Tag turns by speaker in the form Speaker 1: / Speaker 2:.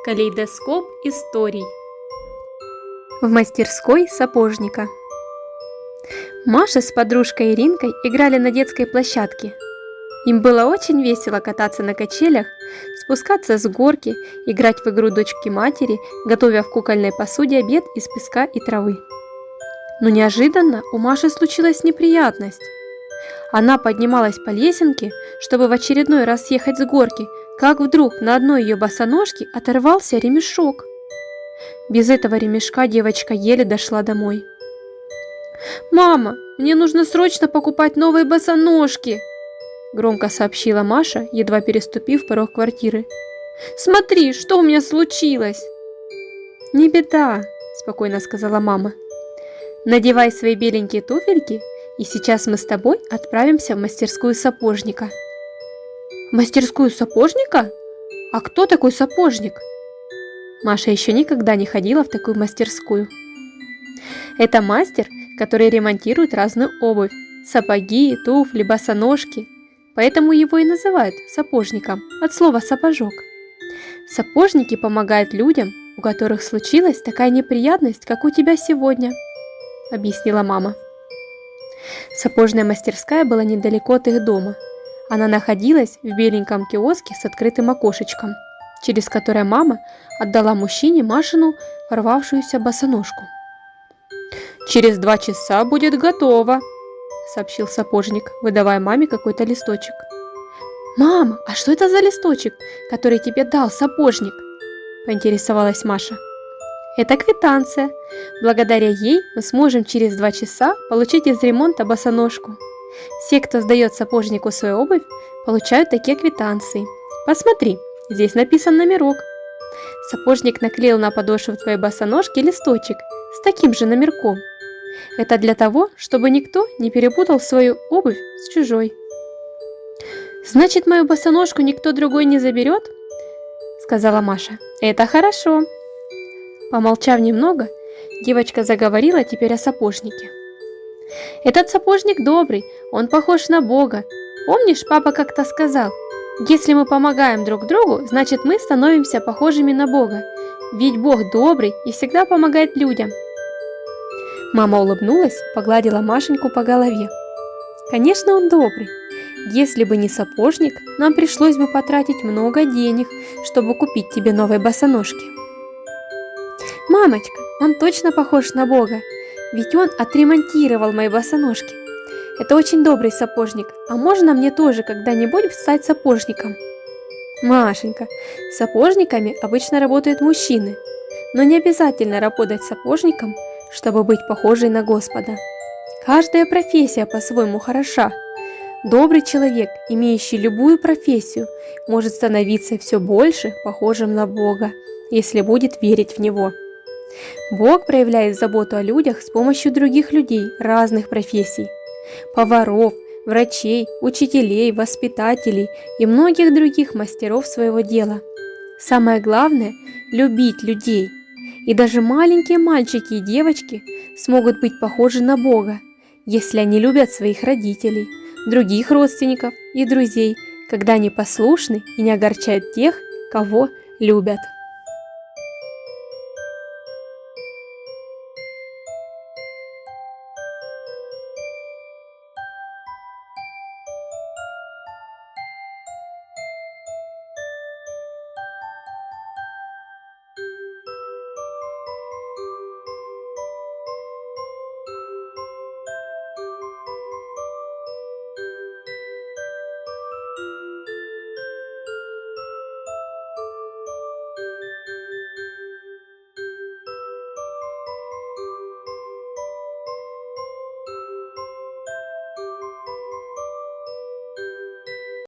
Speaker 1: Калейдоскоп историй. В мастерской сапожника. Маша с подружкой Иринкой играли на детской площадке. Им было очень весело кататься на качелях, спускаться с горки, играть в игру дочки-матери, готовя в кукольной посуде обед из песка и травы. Но неожиданно у Маши случилась неприятность. Она поднималась по лесенке, чтобы в очередной раз съехать с горки, как вдруг на одной ее босоножке оторвался ремешок. Без этого ремешка девочка еле дошла домой. «Мама, мне нужно срочно покупать новые босоножки!» громко сообщила Маша, едва переступив порог квартиры. «Смотри, что у меня случилось!» «Не беда», – спокойно сказала мама. «Надевай свои беленькие туфельки, и сейчас мы с тобой отправимся в мастерскую сапожника». «В мастерскую сапожника? А кто такой сапожник?» Маша еще никогда не ходила в такую мастерскую. Это мастер, который ремонтирует разную обувь, сапоги, туфли, босоножки. Поэтому его и называют сапожником, от слова «сапожок». Сапожники помогают людям, у которых случилась такая неприятность, как у тебя сегодня, объяснила мама. Сапожная мастерская была недалеко от их дома. Она находилась в беленьком киоске с открытым окошечком, через которое мама отдала мужчине Машину порвавшуюся босоножку. «Через 2 часа будет готово», – сообщил сапожник, выдавая маме какой-то листочек. «Мама, а что это за листочек, который тебе дал сапожник?» – поинтересовалась Маша. «Это квитанция. Благодаря ей мы сможем через 2 часа получить из ремонта босоножку. Все, кто сдает сапожнику свою обувь, получают такие квитанции. Посмотри, здесь написан номерок». Сапожник наклеил на подошву твоей босоножки листочек с таким же номерком. Это для того, чтобы никто не перепутал свою обувь с чужой. «Значит, мою босоножку никто другой не заберет?» – сказала Маша. «Это хорошо». Помолчав немного, девочка заговорила теперь о сапожнике. «Этот сапожник добрый, он похож на Бога. Помнишь, папа как-то сказал, если мы помогаем друг другу, значит мы становимся похожими на Бога. Ведь Бог добрый и всегда помогает людям». Мама улыбнулась, погладила Машеньку по голове. «Конечно, он добрый. Если бы не сапожник, нам пришлось бы потратить много денег, чтобы купить тебе новые босоножки». «Мамочка, он точно похож на Бога, ведь он отремонтировал мои босоножки. Это очень добрый сапожник, а можно мне тоже когда-нибудь стать сапожником?» «Машенька, сапожниками обычно работают мужчины, но не обязательно работать сапожником, чтобы быть похожей на Господа. Каждая профессия по-своему хороша. Добрый человек, имеющий любую профессию, может становиться все больше похожим на Бога, если будет верить в Него. Бог проявляет заботу о людях с помощью других людей разных профессий. Поваров, врачей, учителей, воспитателей и многих других мастеров своего дела. Самое главное – любить людей. И даже маленькие мальчики и девочки смогут быть похожи на Бога, если они любят своих родителей, других родственников и друзей, когда они послушны и не огорчают тех, кого любят.